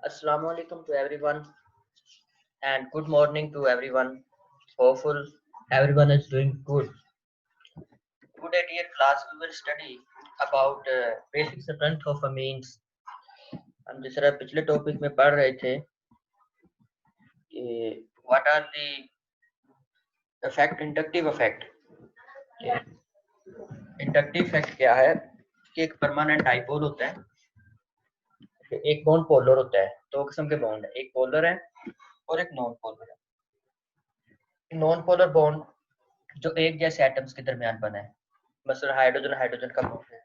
Assalamu alaikum to everyone and good morning to everyone. Hopeful everyone is doing good. Today, dear class, we will study about basic strength of amines. हम जिस तरह पिछले topic में पढ़ रहे थे कि what are the effect inductive effect. Inductive effect क्या है कि एक परमानेंट डाइपोल होता है, एक बॉन्ड पोलर होता है, दो किस्म के बॉन्ड है, एक पोलर है और एक नॉन पोलर है। नॉन पोलर बॉन्ड जो एक जैसे एटम्स के दरमियान बना है, मसलन हाइड्रोजन हाइड्रोजन का बॉन्ड है,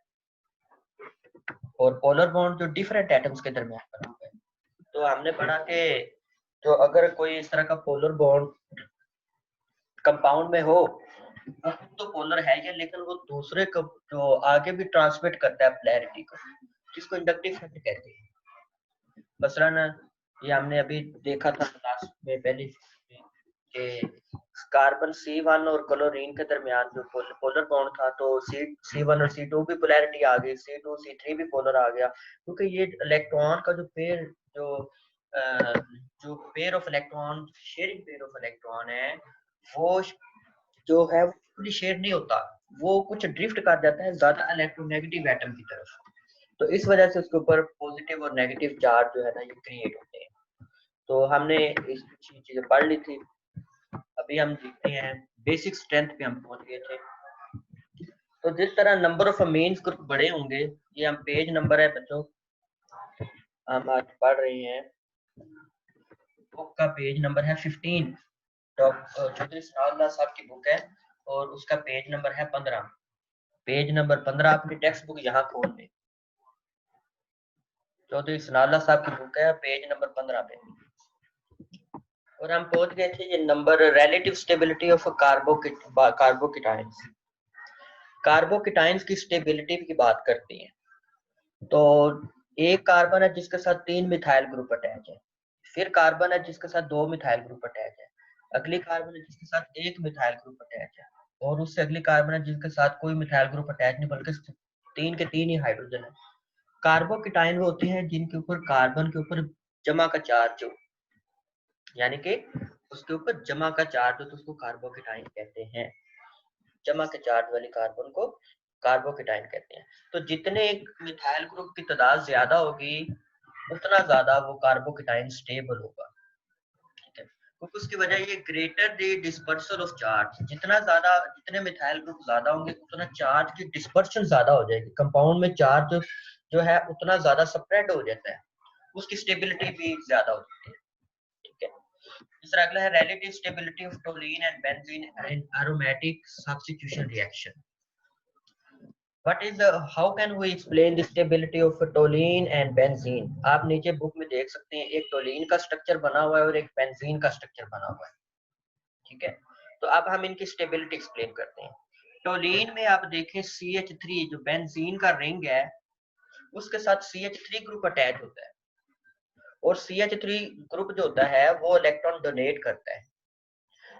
और पोलर बॉन्ड जो डिफरेंट एटम्स के दरमियान बना हुआ है। तो हमने पढ़ा कि जो अगर कोई इस तरह का पोलर बॉन्ड कंपाउंड में हो, वो खुद तो पोलर है ही, लेकिन वो दूसरे को जो आगे भी ट्रांसमिट करता है पोलैरिटी को, जिसको इंडक्टिव इफेक्ट कहते हैं। मसलन ये हमने अभी देखा था क्लास में पहले कि कार्बन C1 और क्लोरीन के दरमियान जो पोलर बॉन्ड था, तो C1 और C2 भी पोलैरिटी आ गई, C2 C3 भी पोलर आ गया, क्योंकि ये इलेक्ट्रॉन का जो पेयर जो pair of electron, sharing pair of electron है, वो जो है वो शेयर नहीं होता, वो कुछ ड्रिफ्ट कर जाता है ज्यादा इलेक्ट्रोनेगेटिव एटम की तरफ। तो इस वजह से उसके ऊपर पॉजिटिव और नेगेटिव चार्ज जो है ना, ये क्रिएट होते हैं। तो हमने इस चीजें पढ़ ली थी। अभी हम देखते हैं बेसिक स्ट्रेंथ पे हम पहुंच गए थे। तो जिस तरह नंबर ऑफ अमीन्स ग्रुप बड़े होंगे, ये हम पेज नंबर है बच्चों, हम आज पढ़ रहे हैं, बुक का पेज नंबर है 15, चौधरी सनाउल्लाह साहब की बुक है और उसका पेज नंबर है 15। पेज नंबर 15 अपनी टेक्स्ट बुक यहाँ खोल लें, चौधरी सनाउल्लाह साहब की बुक है, पेज नंबर 15 पे। और हम पहुंच गए थे ये number relative stability of carbocations. Carbocations की स्टेबिलिटी की बात करती हैं। तो एक कार्बन है जिसके साथ 3 मिथाइल ग्रुप अटैच है, फिर कार्बन है जिसके साथ 2 मिथाइल ग्रुप अटैच है, अगली कार्बन है जिसके साथ 1 मिथाइल ग्रुप अटैच है, और उससे अगली कार्बन है जिसके साथ कोई मिथाइल ग्रुप अटैच नहीं, बल्कि 3 के 3 ही हाइड्रोजन है। कार्बोकेटाइन वो होते हैं जिनके ऊपर कार्बन के ऊपर जमा का चार्ज हो, यानी कि उसके ऊपर जमा का चार्ज हो, तो उसको कार्बोकेटाइन कहते हैं। जमा के चार्ज वाली कार्बन को कार्बोकेटाइन कहते हैं। तो जितने मिथाइल ग्रुप की तादाद ज्यादा होगी, उतना ज्यादा वो कार्बोकेटाइन स्टेबल होगा, ठीक है, क्योंकि उसकी वजह ये greater the dispersal of charge, जितने मिथाइल ग्रुप ज्यादा होंगे उतना चार्ज की डिस्पर्शन ज्यादा हो जाएगी, कंपाउंड में चार्ज जो है उतना ज्यादा स्प्रेड हो जाता है, उसकी स्टेबिलिटी भी ज्यादा होती है, ठीक है। दूसरा अगला है relative stability of toluene and benzene in aromatic substitution reaction. How can we explain the stability of toluene and benzene? आप नीचे बुक में देख सकते हैं, एक टोलीन का स्ट्रक्चर बना हुआ है और एक बेंजीन का स्ट्रक्चर बना हुआ है, ठीक है। तो अब हम इनकी स्टेबिलिटी एक्सप्लेन करते हैं। टोलीन में आप देखें CH3 जो बेंजीन का रिंग है, उसके साथ CH3 ग्रुप अटैच होता है, और CH3 ग्रुप जो होता है वो इलेक्ट्रॉन डोनेट करता है।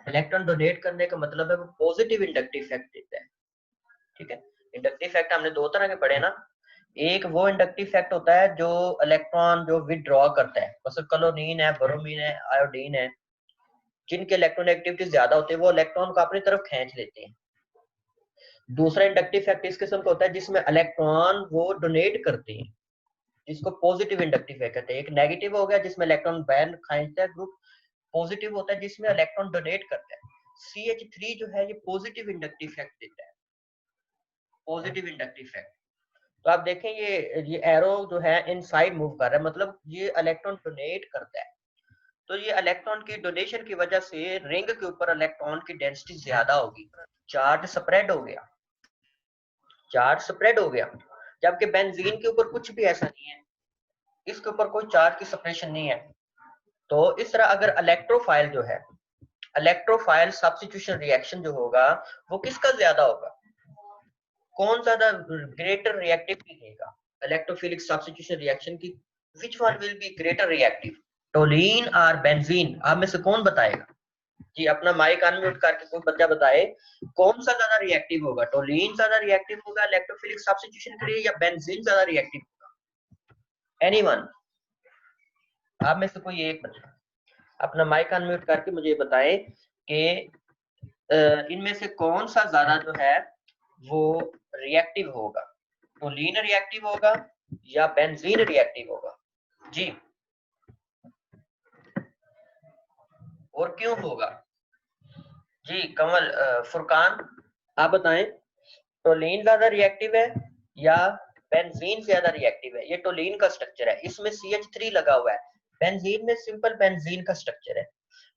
इलेक्ट्रॉन डोनेट करने का मतलब है वो पॉजिटिव इंडक्टिव इफेक्ट देता है, ठीक है। इंडक्टिव इफेक्ट हमने दो तरह के पढ़े ना, एक वो इंडक्टिव इफेक्ट होता है जो इलेक्ट्रॉन जो विथड्रॉ करता है, जैसे क्लोरीन है, ब्रोमीन है, आयोडीन है, जिनके इलेक्ट्रोनेगेटिविटी ज्यादा होते हैं वो इलेक्ट्रॉन को अपनी तरफ खींच लेते हैं। दूसरा इंडक्टिव इफेक्ट इस किस्म का होता है जिसमें इलेक्ट्रॉन वो डोनेट करते हैं, जिसको पॉजिटिव इंडक्टिव इफेक्ट कहते हैं। एक नेगेटिव हो गया जिसमें इलेक्ट्रॉन बैन खींचता है ग्रुप, पॉजिटिव होता है जिसमें इलेक्ट्रॉन डोनेट करता है। CH3 जो है ये पॉजिटिव इंडक्टिव इफेक्ट देता है, पॉजिटिव इंडक्टिव इफेक्ट। तो आप देखें ये एरो जो है इनसाइड मूव कर रहा है, मतलब ये इलेक्ट्रॉन डोनेट करता है। तो ये इलेक्ट्रॉन की डोनेशन की वजह से रिंग के ऊपर इलेक्ट्रॉन की डेंसिटी ज्यादा होगी, चार्ज स्प्रेड हो गया, चार्ज स्प्रेड हो गया। जबकि बेंजीन के ऊपर कुछ भी ऐसा नहीं है, इसके ऊपर कोई चार्ज की सेपरेशन नहीं है। तो इस तरह अगर इलेक्ट्रोफाइल जो है, इलेक्ट्रोफाइल सब्स्टिट्यूशन रिएक्शन जो होगा वो किसका ज्यादा होगा, कौन ज्यादा ग्रेटर रिएक्टिव देगा इलेक्ट्रोफिलिक सब्स्टिट्यूशन रिएक्शन की, which one will be greater reactive, टोलीन और बेंजीन? आप में से कौन बताएगा जी? अपना माइक अनम्यूट करके कोई बच्चा बताए कौन सा ज्यादा रिएक्टिव होगा, टोलीन ज्यादा रिएक्टिव होगा इलेक्ट्रोफिलिक सब्स्टिट्यूशन के लिए या बेंजीन ज्यादा रिएक्टिव होगा? एनीवन? आप में से कोई एक बच्चा अपना माइक अनम्यूट करके मुझे बताएं कि इनमें से कौन सा ज्यादा जो है वो रिएक्टिव होगा, टोलीन रिएक्टिव होगा या बेंजीन रिएक्टिव होगा जी, और क्यों होगा जी? कमल, फुरकान, आप बताएं, टोलीन ज्यादा रिएक्टिव है या बेंजीन ज्यादा रिएक्टिव है? ये टोलीन का स्ट्रक्चर है, इसमें CH3 लगा हुआ है, बेंजीन में सिंपल बेंजीन का स्ट्रक्चर है।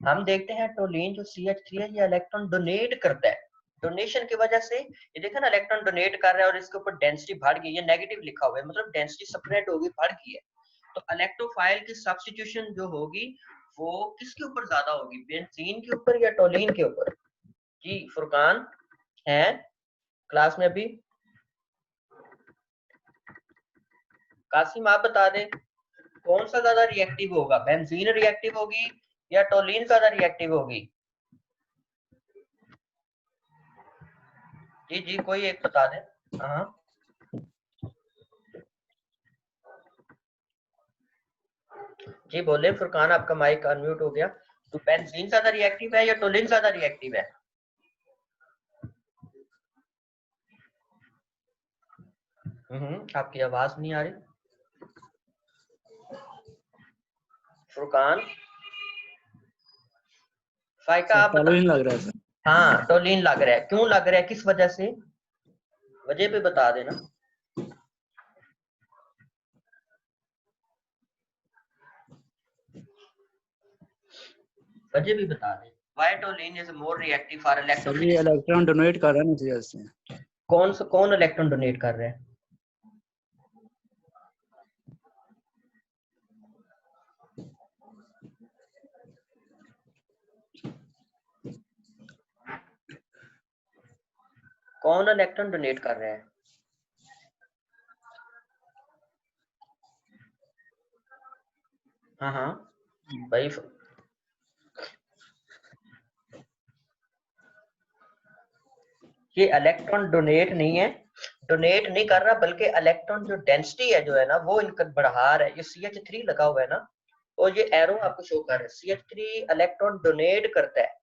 हम देखते हैं टोलीन जो CH3 है ये इलेक्ट्रॉन डोनेट करता है, डोनेशन की वजह से ये देखा ना, इलेक्ट्रॉन डोनेट कर रहा है और इसके ऊपर डेंसिटी बढ़ गई, ये नेगेटिव लिखा हुआ है, मतलब डेंसिटी स्प्रेड होगी, बढ़ गई है। तो इलेक्ट्रोफाइल की सब्स्टिट्यूशन जो होगी वो किसके ऊपर ज्यादा होगी, बेंजीन के ऊपर या टोलीन के ऊपर? जी फुरकान है क्लास में अभी? कासिम आप बता दें कौन सा ज्यादा रिएक्टिव होगा, बेंजीन रिएक्टिव होगी या टोलीन ज्यादा रिएक्टिव होगी? जी जी कोई एक बता दे। हाँ जी बोले फुरकान, आपका माइक अनम्यूट हो गया। तो बेंजीन ज्यादा रिएक्टिव है या टोलीन ज्यादा रिएक्टिव है? आपकी आवाज नहीं आ रही फुरकान। फाइका आप बता। टोलुइन लग रहा है सर। हाँ टोलीन लग रहा है, क्यों लग रहा है, किस वजह से, वजह पे बता देना। वजह भी बता दे। Why toluene is more reactive for sir ये electrophilic? इलेक्ट्रॉन डोनेट कर रहा है ना इस वजह से। कौन इलेक्ट्रॉन डोनेट कर रहा है? कौन इलेक्ट्रॉन डोनेट कर रहा है? हाँ हाँ भाई, ये इलेक्ट्रॉन डोनेट नहीं है, डोनेट नहीं कर रहा, बल्कि इलेक्ट्रॉन जो डेंसिटी है जो है ना वो इनका बढ़ा रहा है। ये CH3 लगा हुआ है ना, और ये एरो आपको शो कर रहा है, CH3 इलेक्ट्रॉन डोनेट करता है,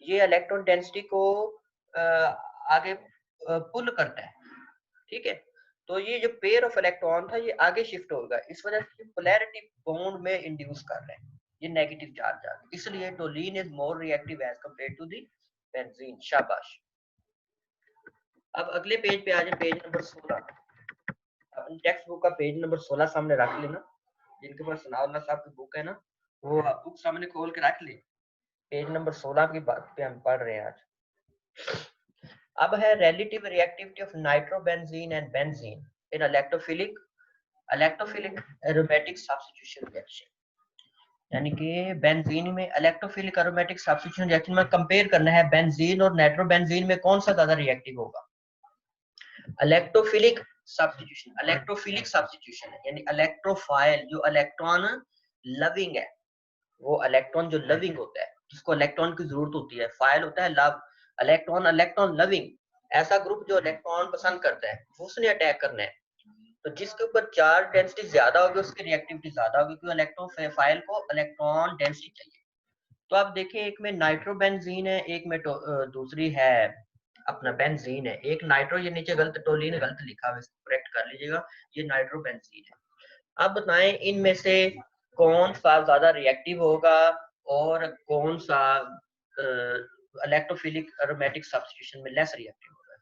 ये इलेक्ट्रॉन डेंसिटी को आगे पुल करता है, ठीक है। तो ये जो पेयर ऑफ इलेक्ट्रॉन था ये आगे शिफ्ट होगा, इस वजह से पोलैरिटी बॉन्ड में इंड्यूस कर रहे हैं, ये नेगेटिव चार्ज आ गया, इसलिए toluene is more reactive as compared to the benzene. शाबाश। अब अगले पेज पे आ जाए, पेज नंबर 16। अपनी टेक्स्ट बुक का पेज नंबर 16 सामने रख लेना, जिनके पास सनाउल्लाह साहब की बुक है ना वो बुक सामने खोल के रख ले। पेज नंबर 16 की बात पे हम पढ़ रहे हैं आज। अब है relative reactivity of nitrobenzene and benzene in electrophilic aromatic substitution reaction। यानी कि बेंजीन में इलेक्ट्रोफिलिक एरोमेटिक सब्स्टिट्यूशन रिएक्शन में कंपेयर करना है बेंजीन और नाइट्रोबेंजीन में कौन सा ज्यादा रिएक्टिव होगा। इलेक्ट्रोफिलिक सब्स्टिट्यूशन है, यानी इलेक्ट्रोफाइल जो इलेक्ट्रॉन लविंग है, वो इलेक्ट्रॉन जो लविंग होता है जिसको इलेक्ट्रॉन की जरूरत होती है, फाइल होता है लव, इलेक्ट्रॉन लविंग, ऐसा ग्रुप जो इलेक्ट्रॉन पसंद करता है उसने अटैक करना है। तो जिसके ऊपर चार्ज डेंसिटी ज्यादा होगी उसकी रिएक्टिविटी ज्यादा होगी, क्योंकि इलेक्ट्रॉन फाइल को इलेक्ट्रॉन डेंसिटी चाहिए। तो आप देखें एक में नाइट्रोबेंजीन है, एक में दूसरी है अपना बेंजीन है, एक नाइट्रो, ये नीचे गलत टोलीन गलत लिखा है, इसको करेक्ट कर लीजिएगा, ये नाइट्रोबेंजीन है। अब बताएं इनमें से कौन सा ज्यादा रिएक्टिव होगा और कौन सा इलेक्ट्रोफिलिक एरोमेटिक सब्स्टिट्यूशन में लेस रिएक्टिव होगा।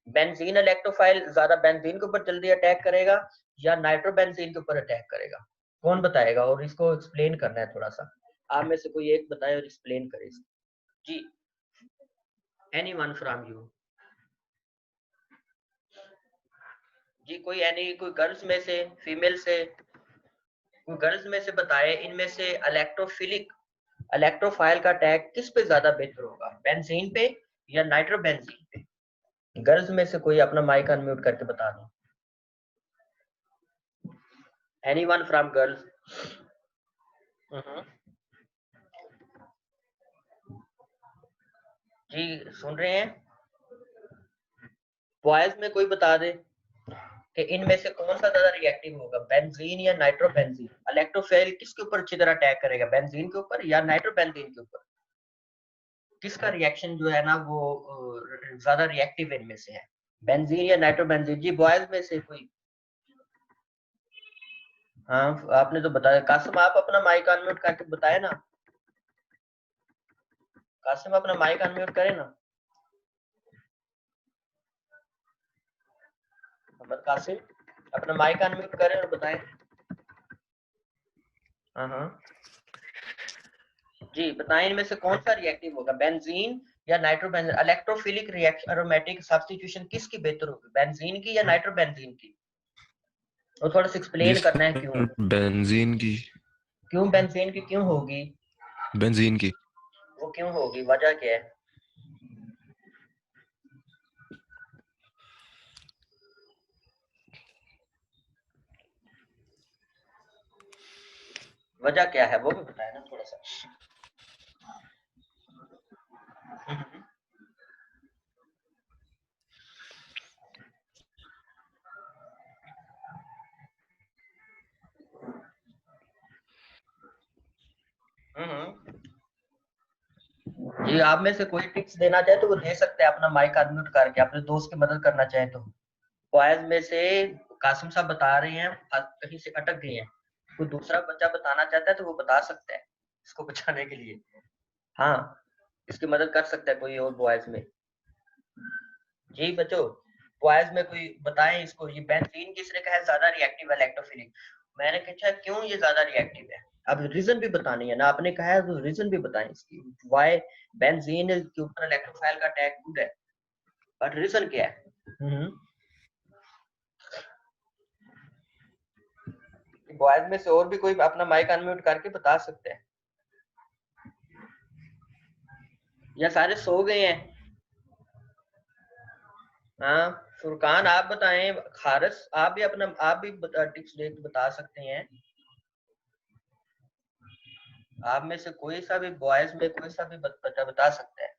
बेंजीन इलेक्ट्रोफाइल ज्यादा बेंजीन के ऊपर जल्दी अटैक करेगा या नाइट्रोबेंजीन के ऊपर अटैक करेगा, कौन बताएगा? और इसको एक्सप्लेन करना है थोड़ा सा, आप में से कोई एक बताए और एक्सप्लेन करे जी। एनीवन फ्रॉम यू जी, कोई गर्ल्स में से, फीमेल से, कोई गर्ल्स में से बताए इनमें से इलेक्ट्रोफाइल का अटैक किस पे ज्यादा बेहतर होगा, बेंजीन पे या नाइट्रोबेंजीन पे? गर्ल्स में से कोई अपना माइक अनम्यूट करके बता दो। Anyone from girls? जी सुन रहे हैं? बॉयज में कोई बता दे कि इनमें से कौन सा ज्यादा रिएक्टिव होगा, बेंजीन या नाइट्रोबेंजीन। इलेक्ट्रोफिल किसके ऊपर अच्छी तरह अटैक करेगा, बेंजीन के ऊपर या नाइट्रोबेंजीन के ऊपर? किसका रिएक्शन जो है ना वो ज्यादा रिएक्टिव इनमें से है, बेंजीन या नाइट्रोबेंजीन? जी बॉयज में से कोई? हाँ आपने तो बताया। कासिम आप अपना माइक अनम्यूट करके बताए ना, कासिम अपना माइक अनम्यूट करें ना। मोहम्मद कासिम अपना माइक अनम्यूट करें और बताएं। हाँ जी बताएं, इनमें से कौन सा रिएक्टिव होगा, बेंजीन या nitrobenzene? Electrophilic reaction aromatic substitution किसकी बेहतर होगी, बेंजीन की या नाइट्रोबेंजीन की? और थोड़ा सा जी एक्सप्लेन करना है क्यों। बेंजीन की। क्यों बेंजीन की क्यों होगी? बेंजीन की। वो क्यों होगी, वजह क्या है? वजह क्या है वो भी बताए ना थोड़ा सा। जी आप में से कोई टिप्स देना चाहे तो वो दे सकते हैं अपना माइक अनम्यूट करके, अपने दोस्त की मदद करना चाहे तो। बॉयज में से कासिम साहब बता रहे हैं कहीं से अटक गए हैं, कोई दूसरा बच्चा बताना चाहता है तो वो बता सकता है इसको बचाने के लिए। हाँ इसकी मदद कर सकता है कोई और बॉयज में। जी बच्चों बॉयज में कोई बताएं इसको, ये बेंजीन किसने कहा है ज्यादा रिएक्टिव है इलेक्ट्रोफिलिक? मैंने पूछा क्यों ये ज्यादा रिएक्टिव है, अब रीजन भी बतानी है ना, आपने कहा है तो रीजन भी बताएं इसकी, व्हाई बेंजीन के ऊपर इलेक्ट्रोफाइल का अटैक गुड है, बट रीजन क्या है? बॉयज में से और भी कोई अपना माइक अनम्यूट करके बता सकते हैं, या सारे सो गए हैं? हाँ फुरकान आप बताएं, खारिस आप भी अपना आप भी टिप्स दे बता सकते हैं। आप में से कोई सा भी बॉयज में कोई सा भी बता सकता है।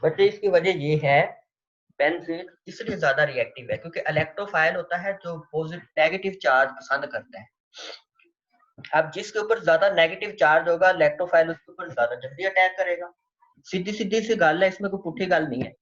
बट इसकी वजह ये है बेंजीन इसलिए ज्यादा रिएक्टिव है क्योंकि इलेक्ट्रोफाइल होता है जो पॉजिटिव नेगेटिव चार्ज पसंद करता है। अब जिसके ऊपर ज्यादा नेगेटिव चार्ज होगा इलेक्ट्रोफाइल उसके ऊपर ज्यादा जल्दी अटैक करेगा। सीधी सीधी सी गल है, इसमें कोई पुठी गल नहीं है,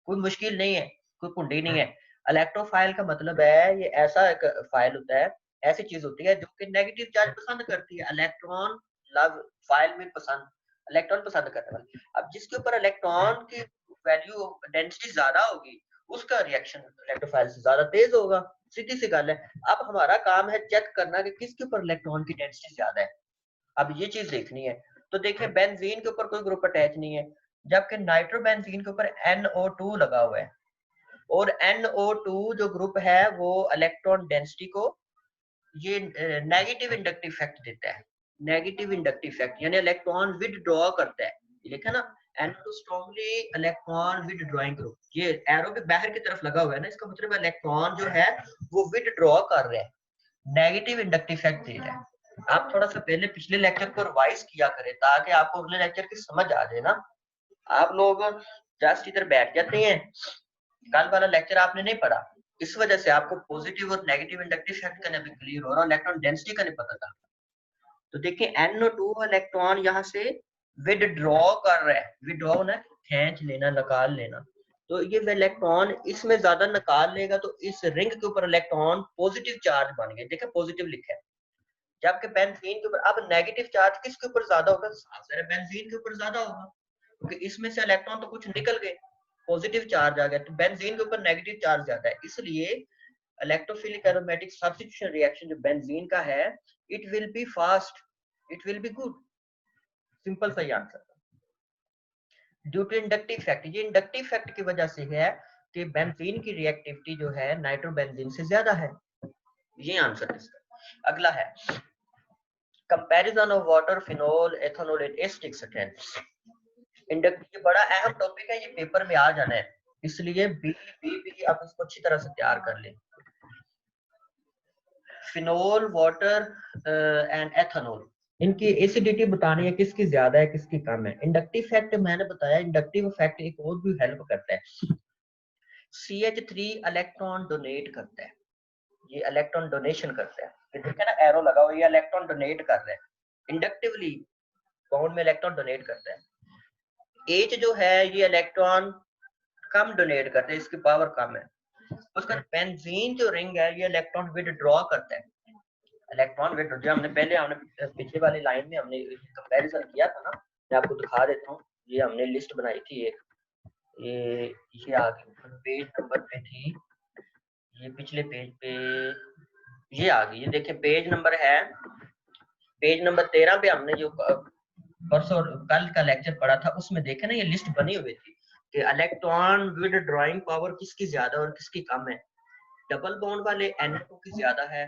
कोई मुश्किल नहीं है, कोई कुंडी नहीं है। इलेक्ट्रोफाइल का मतलब है ये ऐसा एक फाइल होता है, ऐसी चीज होती है जो कि नेगेटिव चार्ज पसंद करती है। इलेक्ट्रॉन लव फाइल में पसंद इलेक्ट्रॉन पसंद करने वाले। अब जिसके ऊपर इलेक्ट्रॉन की वैल्यू डेंसिटी ज्यादा होगी उसका रिएक्शन इलेक्ट्रोफाइल से ज्यादा तेज होगा, सीधी सी गल है। अब हमारा काम है चेक करना कि किसके ऊपर इलेक्ट्रॉन की डेंसिटी ज्यादा है, अब ये चीज देखनी है। तो देखिए बेंजीन के ऊपर कोई ग्रुप अटैच नहीं है, जबकि नाइट्रोबेंजीन के ऊपर NO2 लगा हुआ है, और NO2 जो ग्रुप है वो इलेक्ट्रॉन डेंसिटी को ये नेगेटिव इंडक्टिव इफेक्ट देता है। नेगेटिव इंडक्टिव इफेक्ट यानी इलेक्ट्रॉन विथड्रॉ करता है, ये लिखा ना NO2 strongly electron withdrawing group, ये एरो के बाहर की तरफ लगा हुआ है ना, इसका मतलब इलेक्ट्रॉन जो है वो विथड्रॉ कर रहा है, नेगेटिव इंडक्टिव इफेक्ट दे रहा है। आप थोड़ा सा पहले पिछले लेक्चर को रिवाइज किया करें ताकि आपको अगले लेक्चर की समझ आ जाए ना। आप लोग जस्ट इधर बैठ जाते हैं, कल वाला लेक्चर आपने नहीं पढ़ा, इस वजह से आपको पॉजिटिव और नेगेटिव इंडक्टिव इफेक्ट का नहीं क्लियर हो रहा, इलेक्ट्रॉन डेंसिटी का नहीं पता था। तो देखिए NO2 इलेक्ट्रॉन यहाँ से विथड्रॉ कर रहा है, विथड्रॉ ना खींच लेना निकाल लेना, तो ये इलेक्ट्रॉन इसमें ज्यादा निकाल लेगा तो इस रिंग के ऊपर इलेक्ट्रॉन पॉजिटिव चार्ज बन गए, देखिए पॉजिटिव लिखा है। जबकि बेंजीन के ऊपर अब नेगेटिव चार्ज किसके ऊपर ज्यादा होगा, बेंजीन के ऊपर ज्यादा होगा क्योंकि इसमें से इलेक्ट्रॉन तो कुछ निकल गए, पॉजिटिव चार्ज आ गया, तो बेंजीन के ऊपर नेगेटिव चार्ज ज्यादा है, इसलिए इलेक्ट्रोफिलिक एरोमेटिक सब्स्टिट्यूशन रिएक्शन जो बेंजीन का है it will be fast, it will be good, simple सा answer. Due to inductive effect, ये इंडक्टिव इफेक्ट की वजह से है कि बेंजीन की रिएक्टिविटी जो है नाइट्रोबेंजीन से ज्यादा है, ये आंसर इसका। अगला है comparison of water phenol ethanol and acetic strength. Inductive बड़ा अहम टॉपिक है, ये पेपर में आ जाना है, इसलिए बी आप इसको अच्छी तरह से तैयार कर लें। फिनोल वाटर एंड एथेनॉल, इनकी एसिडिटी बतानी है किसकी ज्यादा है किसकी कम है। इंडक्टिव इफेक्ट मैंने बताया, इंडक्टिव इफेक्ट एक और भी हेल्प करता है, CH3 इलेक्ट्रॉन डोनेट करता है, ये इलेक्ट्रॉन डोनेशन करता है। ये देखा ना एरो लगा हुआ, ये इलेक्ट्रॉन डोनेट कर रहा है, इंडक्टिवली बॉन्ड में इलेक्ट्रॉन डोनेट करता है। H जो है ये इलेक्ट्रॉन कम डोनेट करते हैं, इसकी पावर कम है। उसका बेंजीन जो रिंग है ये इलेक्ट्रॉन विथड्रॉ करता है, इलेक्ट्रॉन विथड्रॉ। जो हमने पीछे वाली लाइन में हमने कंपैरिजन किया था ना, मैं आपको दिखा देता हूँ। ये हमने लिस्ट बनाई थी एक, ये आगे पेज नंबर पे थी, ये पिछले पेज पे ये आ गई। ये देखिए पेज नंबर है, पेज नंबर 13 पे हमने जो परसों कल का लेक्चर पढ़ा था उसमें देखे ना ये लिस्ट बनी हुई थी कि इलेक्ट्रॉन विथड्रॉइंग पावर किसकी ज्यादा और किसकी कम है। डबल बॉन्ड वाले Na2 की ज्यादा है,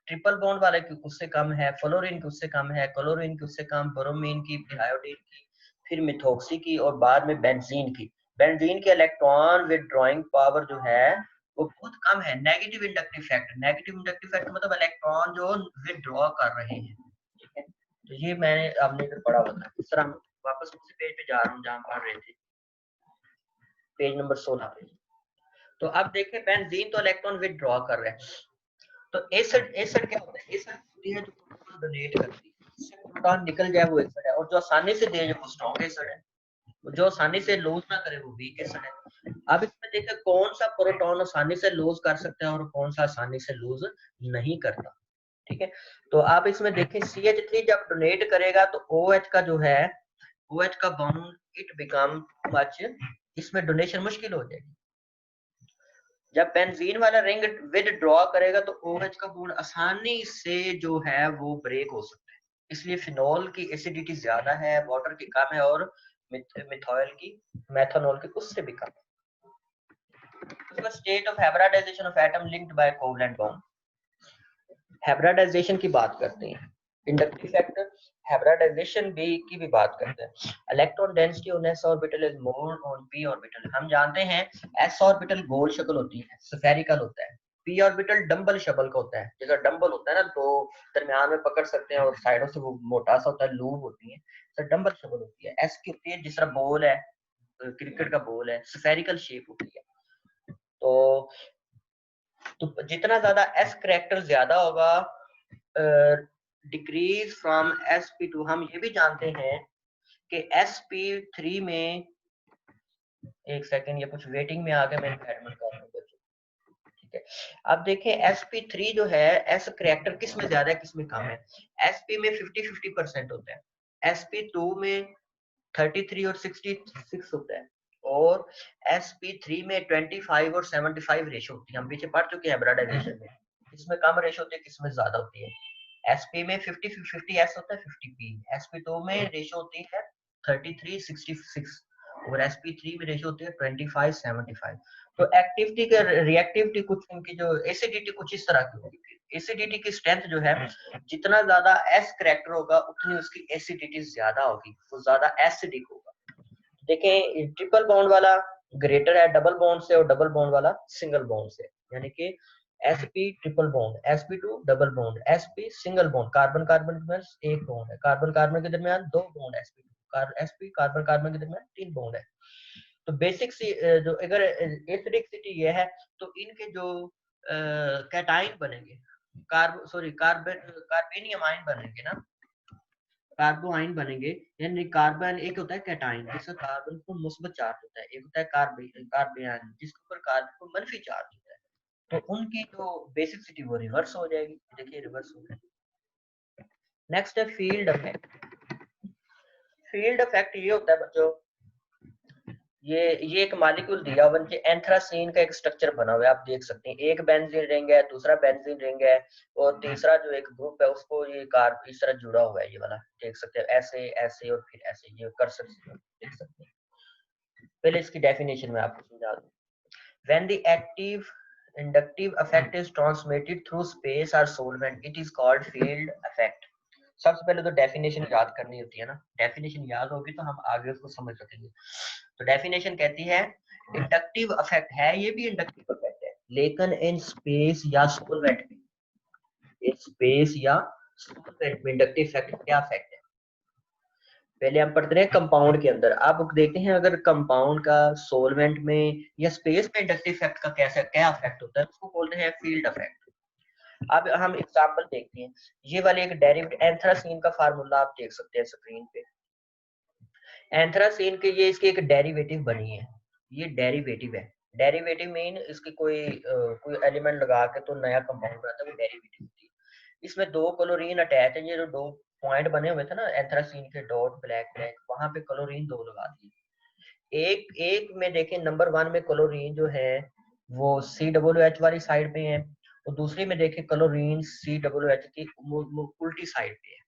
ट्रिपल बॉन्ड वाले की उससे कम है, फ्लोरीन की उससे कम है, क्लोरीन की उससे कम, ब्रोमीन की, आयोडीन की, फिर मिथॉक्सी की और बाद में बेंजीन की। बेंजीन की इलेक्ट्रॉन विथड्रॉइंग पावर जो है वो बहुत कम है। Negative inductive factor, negative inductive factor मतलब इलेक्ट्रॉन जो विथड्रॉ कर रहे हैं, ठीक है। तो ये मैंने आपने इधर पढ़ा हुआ था। इस तरह वापस उसी पेज पे जा रहा हूँ जहाँ पढ़ रहे थे, पेज नंबर 16 पे। तो अब देखें बेंजीन तो इलेक्ट्रॉन विथड्रॉ कर रहे हैं, तो एसिड, एसिड क्या होता है, एसिड होती है जो प्रोटॉन डोनेट करती है, इससे प्रोटॉन निकल जाए वो एसिड है, और जो आसानी से दे वो स्ट्रॉन्ग एसिड है, जो आसानी से लूज ना करे वो वीक एसिड है। अब इसमें देखें कौन सा प्रोटॉन आसानी से लूज कर सकता है और कौन सा आसानी से लूज नहीं करता, ठीक है। तो आप इसमें देखें CH3 जब डोनेट करेगा तो OH का जो है, OH का बॉन्ड इट बिकम मच, इसमें डोनेशन मुश्किल हो जाएगी। जब बेंजीन वाला रिंग विथड्रॉ करेगा तो OH का बॉन्ड आसानी से जो है वो ब्रेक हो सकता है, इसलिए फिनोल की एसिडिटी ज्यादा है, वाटर की कम है, और मिथाइल की, मेथनॉल की उससे भी कम है। उसका state of hybridization of atom linked by covalent bond. Hybridization की बात करते हैं, इंडक्टिव फैक्टर हाइब्रिडाइजेशन की भी बात करते हैं। Electron density on s orbital is more on p orbital. हम जानते हैं s ऑर्बिटल गोल शक्ल होती है, स्फेरिकल होता है, p ऑर्बिटल डंबल शक्ल का होता है, जैसा डंबल होता है ना, तो दरमियान में पकड़ सकते हैं और साइडों से वो मोटा सा होता है, लूब होती है, तो डंबल शक्ल होती है। s की होती है जिस तरह बॉल है, क्रिकेट का बॉल है, स्फेरिकल शेप होती है। तो जितना ज्यादा s करैक्टर ज्यादा होगा, डिक्रीज फ्रॉम sp2। हम ये भी जानते हैं कि sp3 में, एक सेकंड ये कुछ वेटिंग में आ गया, मैं एडमिट कर दूं बच्चों, ठीक है। अब देखें sp3 जो है s करैक्टर किस में ज्यादा है किस में कम है। sp में 50-50% होता है, sp2 में 33 और 66 होता है, और sp3 में 25 और 75 रेशो होती है। हम पीछे पढ़ चुके हैं हाइब्रिडाइजेशन में, किसमें कम रेशो होती है किसमें ज्यादा होती है। sp में 50-50 s होता है, 50p। sp2 में रेशो होती है 33-66 और sp3 में रेशो होती है 25-75। तो एक्टिविटी के रिएक्टिविटी कुछ उनकी जो एसिडिटी कुछ इस तरह की होगी। एसिडिटी की स्ट्रेंथ जो है, जितना ज्यादा s करैक्टर होगा उतनी उसकी एसिडिटी ज्यादा होगी, वो ज्यादा एसिडिक होगा। देखें ट्रिपल बॉन्ड वाला ग्रेटर है डबल बॉन्ड से और डबल बॉन्ड वाला सिंगल बॉन्ड से, यानी कि sp triple bond, sp2 double bond, sp single bond, carbon carbon के दरमियान एक बॉन्ड है, कार्बन कार्बन के दरमियान दो बॉन्ड, sp कार्बन कार्बन के दरमियान तीन बॉन्ड है। तो बेसिक सी जो अगर एसिडिसिटी ये है, तो इनके जो कैटाइन बनेंगे, कार्बेनियम आयन बनेंगे ना, कार्बोआइन बनेंगे, यानी कार्बन एक होता है कैटाइन जिसका कार्बन को मुस्बत चार्ज होता है, एक होता है कार्बेन जिसके ऊपर कार्बन को मनफी चार्ज होता है। तो उनकी जो बेसिसिटी वो रिवर्स हो जाएगी, देखिए रिवर्स हो जाएगी। नेक्स्ट है फील्ड इफेक्ट। फील्ड इफेक्ट ये होता है बच्चों, ये एक मॉलिक्यूल दिया हुआ है, एंथ्रासीन का एक स्ट्रक्चर बना हुआ है, आप देख सकते हैं। एक बेंजीन रिंग है, दूसरा बेंजीन रिंग है, और तीसरा जो एक ग्रुप है उसको ये कार्ब इस तरह जुड़ा हुआ है, ये वाला देख सकते हैं, ऐसे ऐसे और फिर ऐसे, ये कर सकते हैं, देख सकते हैं। पहले इसकी डेफिनेशन में आपको समझा दूं। When the active inductive effect is transmitted through space or solvent, it is called field effect. सबसे पहले तो डेफिनेशन याद करनी होती है ना, डेफिनेशन याद होगी तो हम आगे उसको समझ सकेंगे। तो डेफिनेशन कहती है इंडक्टिव इफेक्ट है, ये भी इंडक्टिव इफेक्ट है, लेकिन इन स्पेस या सॉल्वेंट में, इन स्पेस या सॉल्वेंट में इंडक्टिव इफेक्ट क्या इफेक्ट है। पहले हम पढ़ते हैं कंपाउंड के अंदर, आप देखते हैं अगर कंपाउंड का सॉल्वेंट में या स्पेस में इंडक्टिव इफेक्ट का कैसा क्या इफेक्ट होता है, उसको बोलते हैं फील्ड इफेक्ट। अब हम एग्जांपल देखते हैं। ये वाले एक डेरिवेटिव एंथ्रासीन का फार्मूला आप देख सकते हैं स्क्रीन पे। एंथ्रासीन के ये इसकी एक डेरिवेटिव बनी है, ये डेरिवेटिव है। डेरिवेटिव मीन इसकी कोई एलिमेंट लगा के तो नया कंपाउंड बनता है, वो डेरिवेटिव होती है। इसमें दो क्लोरीन अटैच है, ये जो दो पॉइंट बने हुए थे ना एंथ्रासीन के डॉट ब्लैक ब्लैक, वहां पे क्लोरीन दो लगा दिए। एक एक में देखें नंबर 1 में क्लोरीन जो है वो COOH वाली साइड पे है, और दूसरी में देखें क्लोरीन COOH की उल्टी साइड पे है।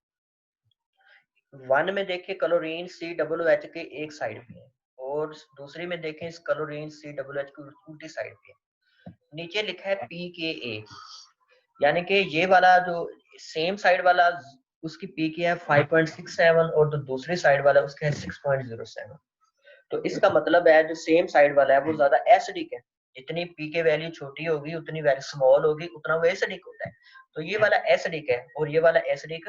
1 में देखें क्लोरीन COOH के एक साइड पे है, और दूसरी में देखें इस क्लोरीन COOH की उल्टी साइड पे है। नीचे लिखा है pKa, यानी कि ये वाला जो सेम साइड वाला उसकी pK है 5.67 और जो दूसरी साइड वाला उसका है 6.07। तो इसका मतलब है जो सेम साइड वाला है वो ज्यादा एसिडिक है। जितनी पीके वैल्यू छोटी होगी उतनी वैल्यू स्मॉल होगी, उतना वो एसिडिक होता है। तो ये वाला एसिडिक है और ये वाला एसिडिक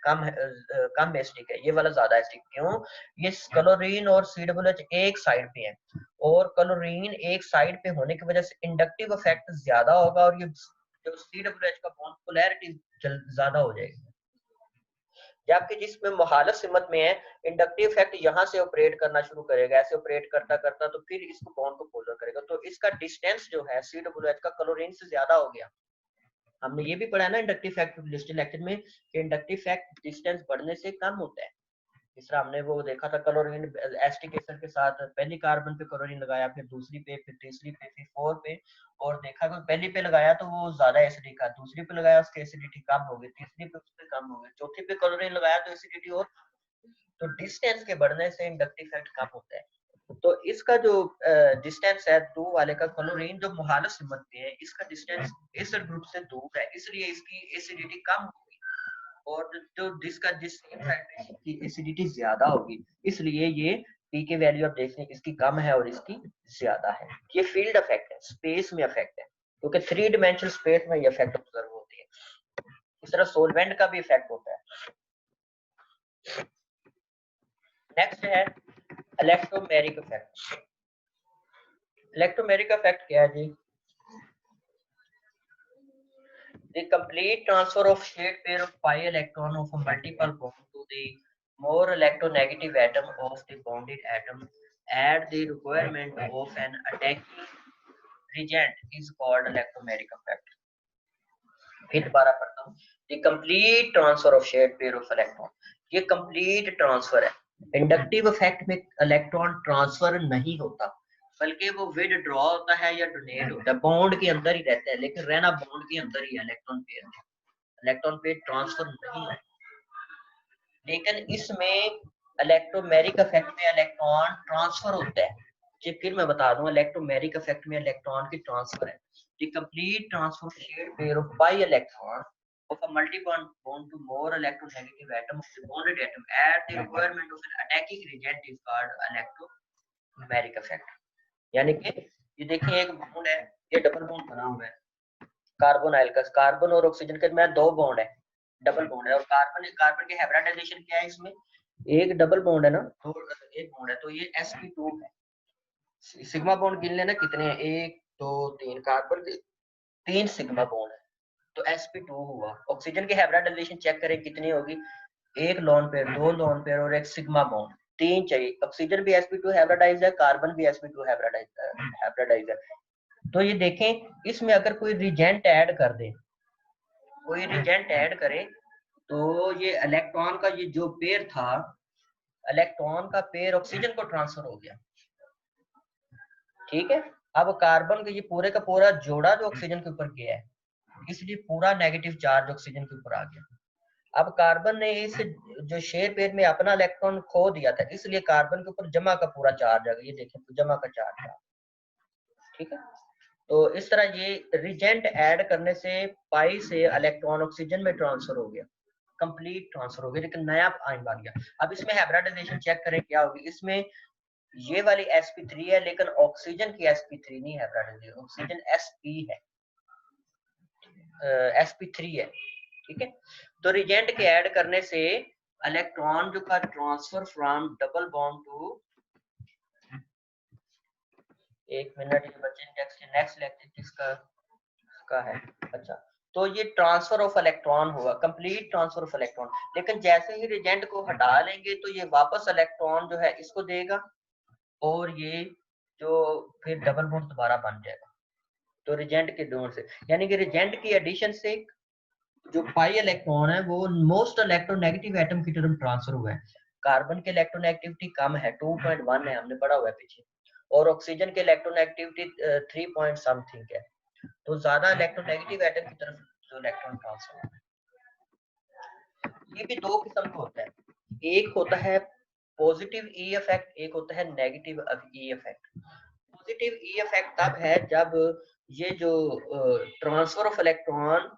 कम एसिडिक है, ये वाला ज्यादा एसिडिक। क्यों? ये क्लोरीन और COOH एक साइड पे है, और क्लोरीन एक साइड पे होने की वजह से इंडक्टिव इफेक्ट ज्यादा होगा, और ये जो COOH का बॉन्ड पोलैरिटी ज्यादा हो जाएगी। जबकि जिसमें मुखालिफ सिमत में है, इंडक्टिव इफेक्ट यहाँ से ऑपरेट करना शुरू करेगा, ऐसे ऑपरेट करता करता तो फिर इसको बॉन्ड को पोलर करेगा। तो इसका डिस्टेंस जो है COOH का क्लोरीन से ज्यादा हो गया। हमने ये भी पढ़ा है ना इंडक्टिव इफेक्ट पिछले लेक्चर में कि इंडक्टिव इफेक्ट डिस्टेंस बढ़ने से कम होता है। तीसरा हमने वो देखा था क्लोरीन एसिटिक एसिड के साथ पहली कार्बन पे क्लोरीन लगाया, फिर दूसरी पे, फिर तीसरी पे, फिर 4 पे, और देखा कि पहली पे लगाया तो वो ज्यादा एसिडिक था, दूसरी पे लगाया उसकी एसिडिटी कम हो गई, तीसरी पे उससे कम हो गई, चौथी पे क्लोरीन लगाया तो एसिडिटी और। तो डिस्टेंस के बढ़ने से इंडक्टिव इफेक्ट कम होता है। तो इसका जो डिस्टेंस है 2 वाले का क्लोरीन जो मुखालिफ सिमत में है, इसका डिस्टेंस एसिड ग्रुप से दूर है, इसलिए इसकी एसिडिटी कम होगी, और जो जिसका जिस साइड की एसिडिटी ज्यादा होगी, इसलिए ये पी के वैल्यू आप देख लें इसकी कम है और इसकी ज्यादा है। ये फील्ड इफेक्ट है, स्पेस में इफेक्ट है, क्योंकि 3 डायमेंशनल स्पेस में ये इफेक्ट ऑब्जर्व होती है। इस तरह सोलवेंट का भी इफेक्ट होता है। नेक्स्ट है इलेक्ट्रोमेरिक इफेक्ट। इलेक्ट्रोमेरिक इफेक्ट क्या है जी? The complete transfer of shared pair of pi electron of a multiple bond to the more electronegative atom of the bonded atom at the requirement of an attacking reagent is called electromeric effect. फिर दोबारा पढ़ता हूँ। The complete transfer of shared pair of electron, ये complete transfer है। Inductive effect में electron transfer नहीं होता, बल्कि वो विदड्रॉ होता है या डोनेट होता है, बॉन्ड के अंदर ही रहता है, लेकिन रहना बॉन्ड के अंदर ही है इलेक्ट्रॉन पेयर में, इलेक्ट्रॉन पेयर ट्रांसफर नहीं है। लेकिन इसमें इलेक्ट्रोमेरिक इफेक्ट में इलेक्ट्रॉन ट्रांसफर होता है। जी फिर मैं बता दूं, इलेक्ट्रोमेरिक इफेक्ट में इलेक्ट्रॉन की ट्रांसफर है। The complete transfer shared pair of pi electron of a multi-bond to more electronegative atom of the bonded atom at the requirement of an attacking reagent is called electromeric effect। यानी कि ये देखिए एक bond है, ये double bond बना हुआ है, कार्बोनाइल का, कार्बन और ऑक्सीजन के में दो बॉन्ड है, डबल बॉन्ड है, और कार्बन कार्बन के हाइब्रिडाइजेशन क्या है इसमें, एक डबल बॉन्ड है ना, तो एक बॉन्ड है, तो ये sp2 है। सिग्मा बॉन्ड गिन लेना कितने हैं, 1 2 3, कार्बन के 3 सिग्मा बॉन्ड है, तो sp2 हुआ। ऑक्सीजन के हाइब्रिडाइजेशन चेक करें कितनी होगी, एक लोन पेयर, दो लोन पेयर और एक सिग्मा बॉन्ड, 3 चाहिए। ऑक्सीजन भी sp2 हाइब्रिडाइज है, कार्बन भी sp2 हाइब्रिडाइज है। तो ये देखें इसमें अगर कोई रिजेंट ऐड कर दे, कोई रिजेंट ऐड करे, तो ये इलेक्ट्रॉन का ये जो पेयर था, इलेक्ट्रॉन का पेयर ऑक्सीजन को ट्रांसफर हो गया, ठीक है। अब कार्बन का ये पूरे का पूरा जोड़ा जो ऑक्सीजन के ऊपर गया है, इसलिए पूरा नेगेटिव चार्ज ऑक्सीजन के ऊपर आ गया। अब कार्बन ने इस जो शेयर पेयर में अपना इलेक्ट्रॉन खो दिया था, इसलिए कार्बन के ऊपर जमा का पूरा चार्ज आ गया, ये देखें जमा का चार्ज, ठीक है। तो इस तरह ये रिजेंट ऐड करने से पाई से इलेक्ट्रॉन ऑक्सीजन में ट्रांसफर हो गया, कंप्लीट ट्रांसफर हो गया, लेकिन नया आयन बन गया। अब इसमें हाइब्रिडाइजेशन चेक करें क्या होगी, इसमें ये वाली sp3 है, लेकिन ऑक्सीजन की sp3 नहीं है, ऑक्सीजन sp है, sp3 है, ठीक है। तो रिजेंट के ऐड करने से इलेक्ट्रॉन जो का transfer from double bond to, एक मिनट ये बच्चे नेक्स्ट लेक्चर किसका है, अच्छा, तो ये ट्रांसफर ऑफ इलेक्ट्रॉन हुआ, कंप्लीट ट्रांसफर ऑफ इलेक्ट्रॉन। लेकिन जैसे ही रिजेंट को हटा लेंगे तो ये वापस इलेक्ट्रॉन जो है इसको देगा और ये जो फिर डबल बॉन्ड दोबारा बन जाएगा। तो रिजेंट के डोनर से, यानी कि रिजेंट की एडिशन से जो पाई इलेक्ट्रॉन है वो मोस्ट इलेक्ट्रोनेगेटिव एटम की तरफ ट्रांसफर हुआ है। कार्बन के इलेक्ट्रोनेगेटिविटी कम है, 2.1 है, हमने पढ़ा हुआ है पीछे, और ऑक्सीजन के इलेक्ट्रोनेगेटिविटी 3 पॉइंट समथिंग है। तो ज्यादा इलेक्ट्रोनेगेटिव एटम की तरफ जो इलेक्ट्रॉन ट्रांसफर है। ये भी दो किस्म का होता है, एक होता है पॉजिटिव ई इफेक्ट, एक होता है negative E effect. Positive E effect तब है जब ये जो ट्रांसफर ऑफ इलेक्ट्रॉन